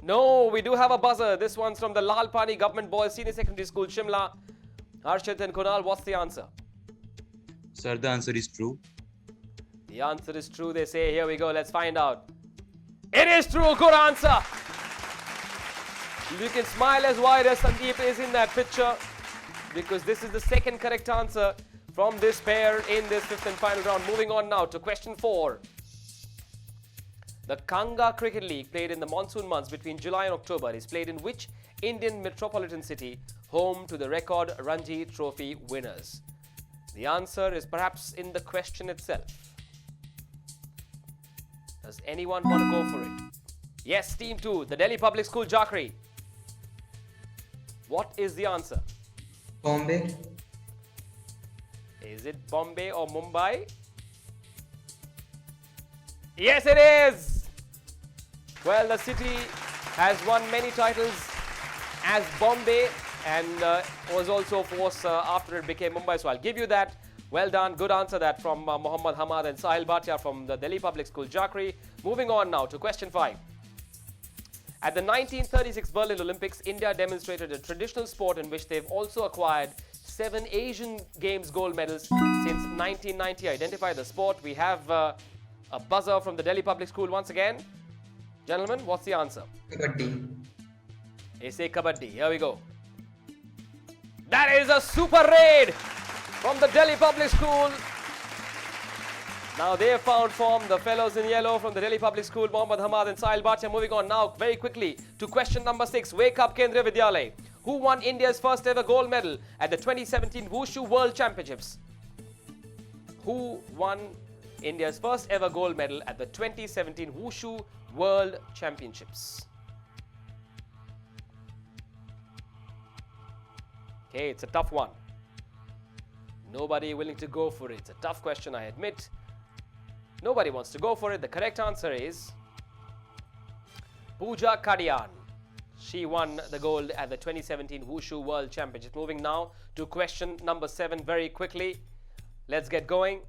Speaker 2: No, we do have a buzzer. This one's from the Lalpani Government Boys Senior Secondary School, Shimla. Harshit and Kunal, what's the answer?
Speaker 16: Sir, the answer is true.
Speaker 2: The answer is true, they say. Here we go. Let's find out. It is true. Good answer. You can smile as wide as Sandeep is in that picture because this is the second correct answer from this pair in this fifth and final round. Moving on now to question 4. The Kanga Cricket League, played in the monsoon months between July and October, is played in which Indian metropolitan city, home to the record Ranji Trophy winners? The answer is perhaps in the question itself. Does anyone want to go for it? Yes, Team 2, the Delhi Public School, Jakri. What is the answer?
Speaker 5: Bombay.
Speaker 2: Is it Bombay or Mumbai? Yes, it is! Well, the city has won many titles as Bombay and was also, of course, after it became Mumbai. So I'll give you that. Well done. Good answer that from Mohammad Hamad and Sahil Bhatia from the Delhi Public School, Jakri. Moving on now to question 5. At the 1936 Berlin Olympics, India demonstrated a traditional sport in which they've also acquired 7 Asian Games gold medals since 1990. Identify the sport. We have a buzzer from the Delhi Public School once again. Gentlemen, what's the answer?
Speaker 5: Kabaddi.
Speaker 2: They say Kabaddi. Here we go. That is a super raid from the Delhi Public School. Now they have found form, the fellows in yellow from the Delhi Public School, Mohammad Hamad and Sahil Bhatia. Moving on now very quickly to question number 6. Wake up Kendriya Vidyalay. Who won India's first ever gold medal at the 2017 Wushu World Championships? Who won India's first ever gold medal at the 2017 Wushu World Championships? Okay, it's a tough one. Nobody willing to go for it. It's a tough question, I admit. Nobody wants to go for it. The correct answer is Pooja Kadian. She won the gold at the 2017 Wushu World Championship. Moving now to question number 7 very quickly. Let's get going.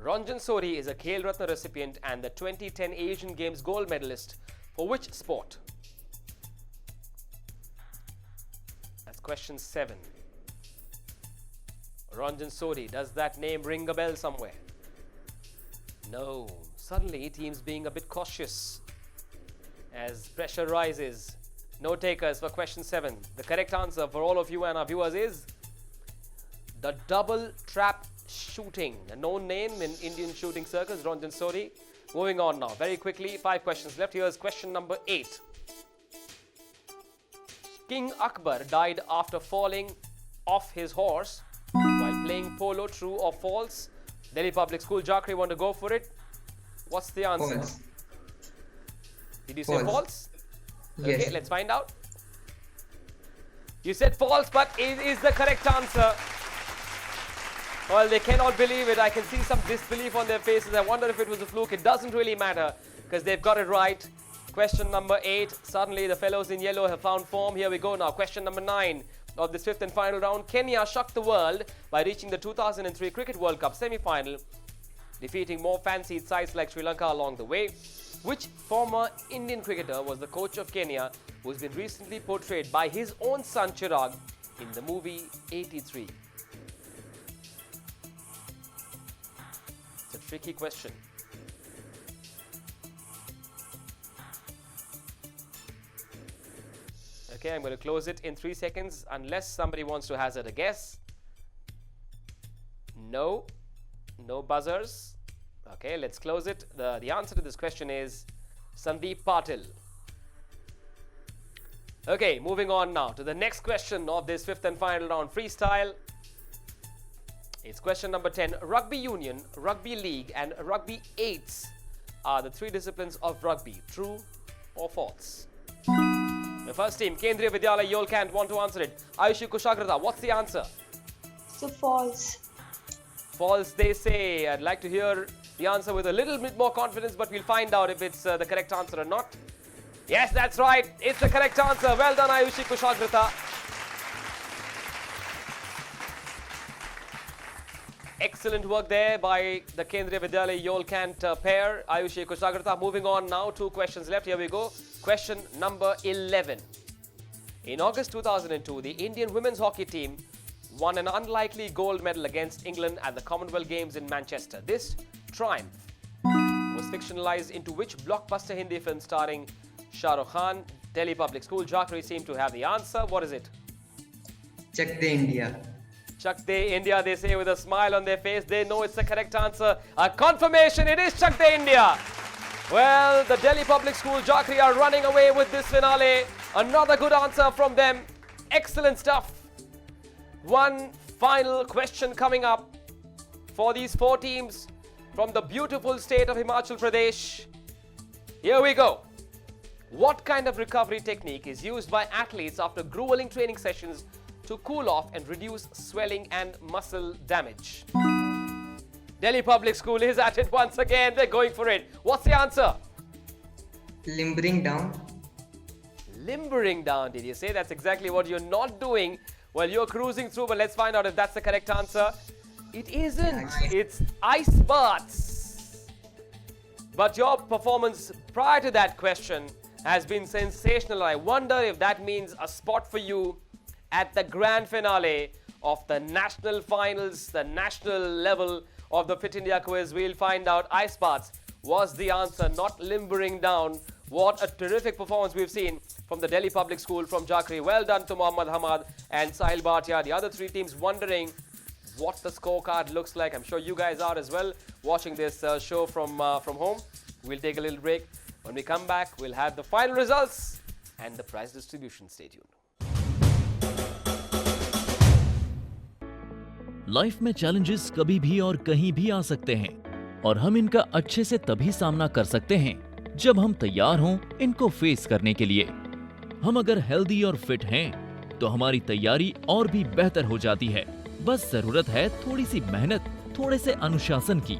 Speaker 2: Ranjan Sori is a Khel Ratna recipient and the 2010 Asian Games gold medalist for which sport? That's question 7. Ranjan Sori, does that name ring a bell somewhere? No. Suddenly, teams being a bit cautious as pressure rises. No takers for question 7. The correct answer for all of you and our viewers is the double trap shooting. A known name in Indian shooting circles, Ranjan Sori. Moving on now, very quickly, 5 questions left. Here's question number 8. King Akbar died after falling off his horse while playing polo. True or false? Delhi Public School, Jakri, want to go for it? What's the answer?
Speaker 5: False.
Speaker 2: Did you say false?
Speaker 5: Yes.
Speaker 2: Okay, let's find out. You said false, but it is the correct answer. Well, they cannot believe it. I can see some disbelief on their faces. I wonder if it was a fluke. It doesn't really matter because they've got it right. Question number 8. Suddenly, the fellows in yellow have found form. Here we go now. Question number 9 of this 5th and final round. Kenya shocked the world by reaching the 2003 Cricket World Cup semi-final, defeating more fancied sides like Sri Lanka along the way. Which former Indian cricketer was the coach of Kenya, who's been recently portrayed by his own son Chirag in the movie 83? It's a tricky question. Okay, I'm going to close it in 3 seconds unless somebody wants to hazard a guess. No buzzers. Okay, let's close it. The answer to this question is Sandeep Patil. Okay, moving on now to the next question of this 5th and final round freestyle. It's question number 10. Rugby Union, Rugby League and Rugby 8s are the 3 disciplines of rugby. True or false? The first team, Kendriya Vidyalaya Yolkant, want to answer it. Ayushi Kushagrata, what's the answer?
Speaker 3: So false.
Speaker 2: False, they say. I'd like to hear the answer with a little bit more confidence, but we'll find out if it's the correct answer or not. Yes, that's right. It's the correct answer. Well done, Ayushi Kushagrata. Excellent work there by the Kendriya Vidyalaya Yolkant pair, Ayushi Kushagrata. Moving on now, 2 questions left. Here we go. Question number 11. In August 2002, the Indian women's hockey team won an unlikely gold medal against England at the Commonwealth Games in Manchester. This triumph was fictionalized into which blockbuster Hindi film starring Shah Rukh Khan? Delhi Public School. Jackery seem to have the answer. What is it?
Speaker 5: Chak De India.
Speaker 2: Chak De India, they say with a smile on their face. They know it's the correct answer. A confirmation, it is Chak De India. Well, the Delhi Public School Jackery are running away with this finale. Another good answer from them. Excellent stuff. One final question coming up for these 4 teams from the beautiful state of Himachal Pradesh. Here we go. What kind of recovery technique is used by athletes after grueling training sessions to cool off and reduce swelling and muscle damage? Delhi Public School is at it once again. They're going for it. What's the answer?
Speaker 5: Limbering down.
Speaker 2: Limbering down, did you say? That's exactly what you're not doing. Well, you're cruising through, but let's find out if that's the correct answer. It isn't. It's ice baths. But your performance prior to that question has been sensational. I wonder if that means a spot for you at the grand finale of the national finals, the national level of the Fit India quiz. We'll find out. Ice baths was the answer, not limbering down. What a terrific performance we've seen from the Delhi Public School, from Jackery. Well done to Mohammad Hamad and Sahil Bhatia. The other 3 teams wondering what the scorecard looks like. I'm sure you guys are as well, watching this show from home. We'll take a little break. When we come back, we'll have the final results and the prize distribution. Stay tuned.
Speaker 17: Life में challenges कभी भी और कहीं भी आ सकते हैं और हम इनका अच्छे से तभी सामना कर सकते हैं जब हम तैयार हों इनको फेस करने के लिए। हम अगर हेल्दी और फिट हैं तो हमारी तैयारी और भी बेहतर हो जाती है। बस जरूरत है थोड़ी सी मेहनत, थोड़े से अनुशासन की।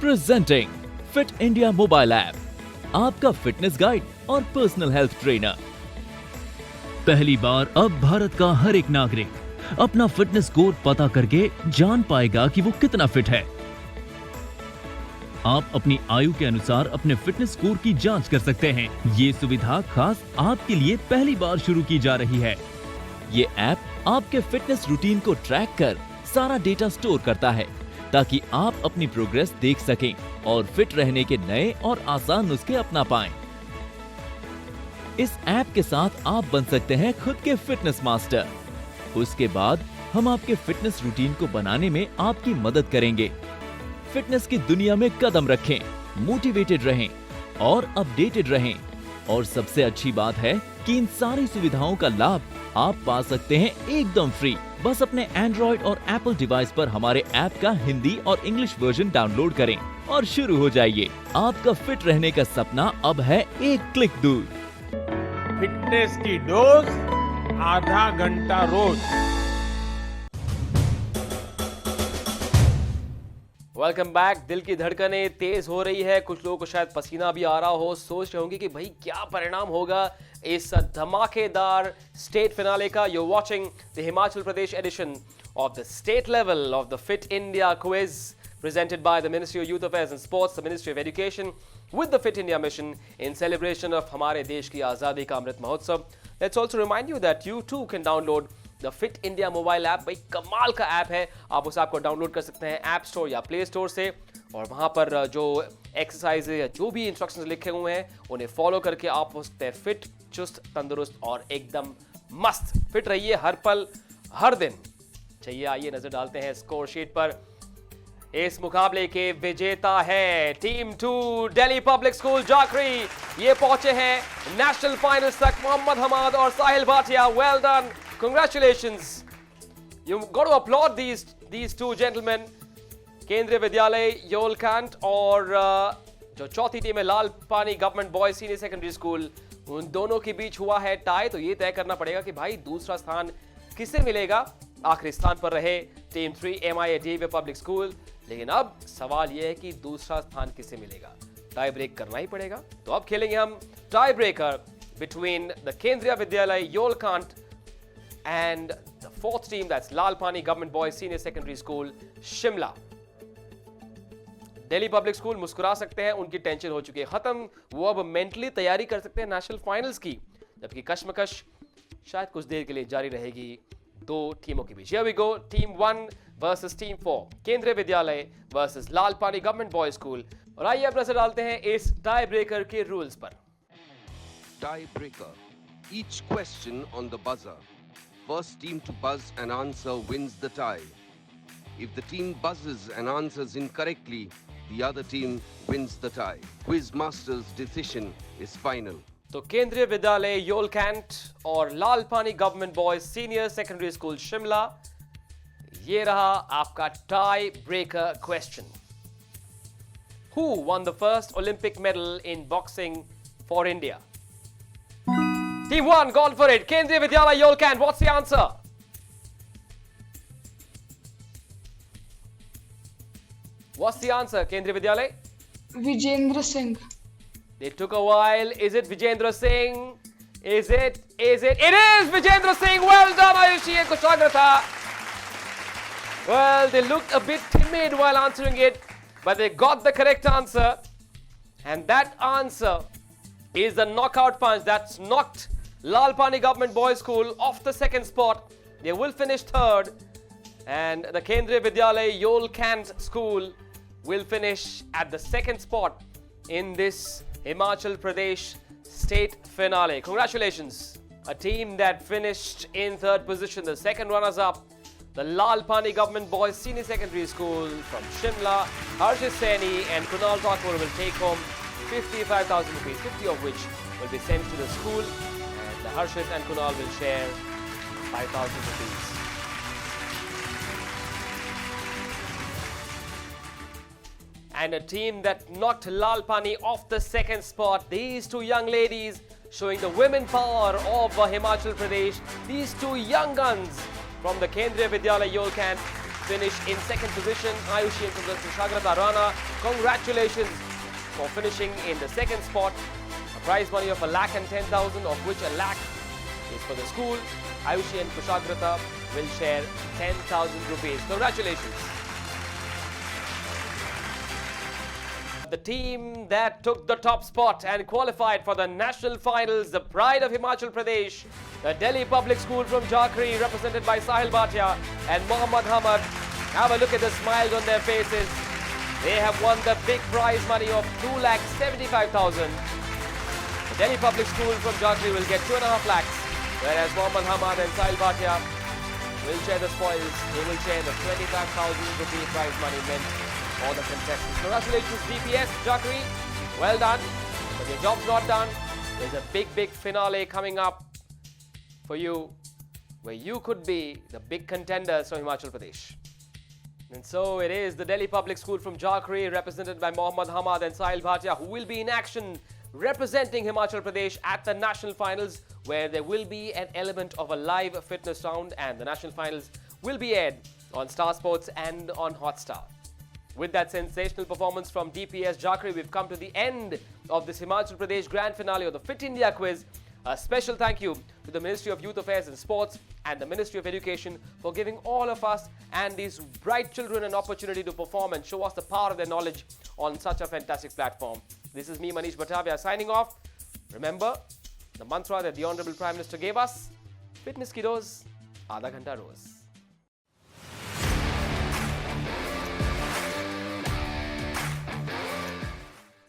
Speaker 17: Presenting fit India mobile app, आपका फिटनेस गाइड और पर्सनल हेल्थ ट्रेनर। पहली बार अब भारत का हर एक नागरिक अपना फिटनेस स्कोर पता करके जान पाएगा कि वो कितना फिट है। आप अपनी आयु के अनुसार अपने फिटनेस स्कोर की जांच कर सकते हैं। ये सुविधा खास आपके लिए पहली बार शुरू की जा रही है। ये ऐप आपके फिटनेस रूटीन को ट्रैक कर सारा डेटा स्टोर करता है ताकि आप अपनी प्रोग्रेस देख सकें और फिट रहने के नए और आसान नुस्खे अपना पाएं। इस ऐप के साथ आप बन सकते हैं खुद के फिटनेस मास्टर। उसके बाद हम आपके फिटनेस रूटीन को बनाने में आपकी मदद करेंगे। फिटनेस की दुनिया में कदम रखें, मोटिवेटेड रहें और अपडेटेड रहें। और सबसे अच्छी बात है कि इन सारी सुविधाओं का लाभ आप पा सकते हैं एकदम फ्री। बस अपने एंड्रॉइड और एप्पल डिवाइस पर हमारे ऐप का हिंदी और इंग्लिश वर्जन डाउनलोड करें और शुरू हो जाइए। आपका फिट रहने का सपना अब है एक क्लिक दूर।
Speaker 12: फिटनेस की डोज आधा घंटा रोज।
Speaker 2: Welcome back. दिल की धड़कनें तेज हो रही है, कुछ लोगों को शायद पसीना भी आ रहा हो, सोच रहे होंगे कि भाई क्या परिणाम होगा इस धमाकेदार स्टेट फिनाले का। You're watching the Himachal Pradesh edition of the state level of the Fit India quiz presented by the Ministry of Youth Affairs and Sports, the Ministry of Education with the Fit India mission in celebration of हमारे देश की आज़ादी का अमृत महोत्सव। Let's also remind you that you too can download the fit India mobile app. भाई कमाल का app है, आप उस ऐप को डाउनलोड कर सकते हैं ऐप स्टोर या प्ले स्टोर से, और वहाँ पर जो एक्सरसाइज या जो भी इंस्ट्रक्शंस लिखे हुए हैं उन्हें फॉलो करके आप हो सकते हैं फिट, चुस्त, तंदुरुस्त और एकदम मस्त। फिट रहिए हर पल हर दिन। चलिए आइए नजर डालते हैं स्कोर शीट पर। इस मुकाबले के विजेता है team 2 Delhi public school Jakhri. ये पहुंचे हैं नेशनल फाइनल्स तक। मोहम्मद हमाद और Sahil Bhatia, well done, congratulations. You've got to applaud these two gentlemen. केंद्रीय विद्यालय योलकांत और जो चौथी टीम है लाल Pani government boys senior secondary school, उन दोनों के बीच हुआ है टाई। तो ये तय करना पड़ेगा कि भाई दूसरा स्थान किसे मिलेगा। आखिरी स्थान पर रहे टीम 3 MIA पब्लिक स्कूल, लेकिन अब सवाल यह है कि दूसरा स्थान किसे मिलेगा। टाई ब्रेक करना ही पड़ेगा। तो अब खेलेंगे हम टाई ब्रेकर बिटवीन द केंद्रीय विद्यालय योलकांत and the fourth team, that's Lal Pani Government Boys Senior Secondary School, Shimla. Delhi public school मुस्कुरा सकते हैं, उनकी टेंशन हो चुकी है खत्म, वो अब मेंटली तैयारी कर सकते हैं नेशनल फाइनल्स की, जबकि कश्मकश शायद कुछ देर के लिए जारी रहेगी दो टीमों के बीच। Here we go, team 1 versus team 4, केंद्रीय विद्यालय वर्सेस लाल पानी गवर्नमेंट बॉयज स्कूल। और आइए अब नजर डालते हैं इस टाई ब्रेकर के रूल्स पर।
Speaker 10: Tie breaker. Each question on the buzzer. First team to buzz and answer wins the tie. If the team buzzes and answers incorrectly, the other team wins the tie. Quiz master's decision is final.
Speaker 2: तो केंद्रीय विद्यालय योलकांत और Lal Pani government boys senior secondary school Shimla, ये रहा आपका tie breaker question. Who won the first Olympic medal in boxing for India? Team 1, gone for it. Kendriya Vidyalaya Yolkant, what's the answer? What's the answer, Kendriya Vidyalaya?
Speaker 3: Vijendra Singh.
Speaker 2: It took a while. Is it Vijendra Singh? Is it? It is Vijendra Singh. Well done, Ayushi and Kushagrata. Well, they looked a bit timid while answering it, but they got the correct answer. And that answer is the knockout punch that's knocked Lal Pani Government Boys School off the second spot. They will finish third, and the Kendriya Vidyalaya Yolkant School will finish at the second spot in this Himachal Pradesh state finale. Congratulations. A team that finished in third position, the second runners-up, the Lal Pani Government Boys Senior Secondary School from Shimla, Harshit Saini and Kunal Thakur will take home 55,000 rupees, 50 of which will be sent to the school, and Harshit and Kunal will share 5,000 rupees. And a team that knocked Lal Pani off the second spot, these two young ladies showing the women power of Himachal Pradesh. These two young guns from the Kendriya Vidyalaya Yolkant finish in second position. Ayushi and Kushagrata Rana, congratulations for finishing in the second spot. A prize money of 1,10,000, of which 1,00,000 is for the school. Ayushi and Kushagrata will share 10,000 rupees. Congratulations. The team that took the top spot and qualified for the national finals, the pride of Himachal Pradesh, the Delhi Public School from Jakhri, represented by Sahil Bhatia and Mohammad Hamad. Have a look at the smiles on their faces. They have won the big prize money of 2,75,000. The Delhi Public School from Jakhri will get 2.5 lakhs, whereas Mohammad Hamad and Sahil Bhatia will share the spoils. They will share the 25,000 rupee prize money meant for the contestants. Congratulations, DPS Jakhri. Well done. But your job's not done. There's a big finale coming up for you, where you could be the big contenders from Himachal Pradesh. And so it is the Delhi Public School from Jakhri, represented by Mohammad Hamad and Sahil Bhatia, who will be in action representing Himachal Pradesh at the national finals, where there will be an element of a live fitness round, and the national finals will be aired on Star Sports and on Hotstar. With that sensational performance from DPS Jhakri, we've come to the end of this Himachal Pradesh Grand Finale of the Fit India Quiz. A special thank you to the Ministry of Youth Affairs and Sports and the Ministry of Education for giving all of us and these bright children an opportunity to perform and show us the power of their knowledge on such a fantastic platform. This is me, Manish Bhattavia, signing off. Remember the mantra that the Honorable Prime Minister gave us, fitness ki dose, आधा घंटा रोज.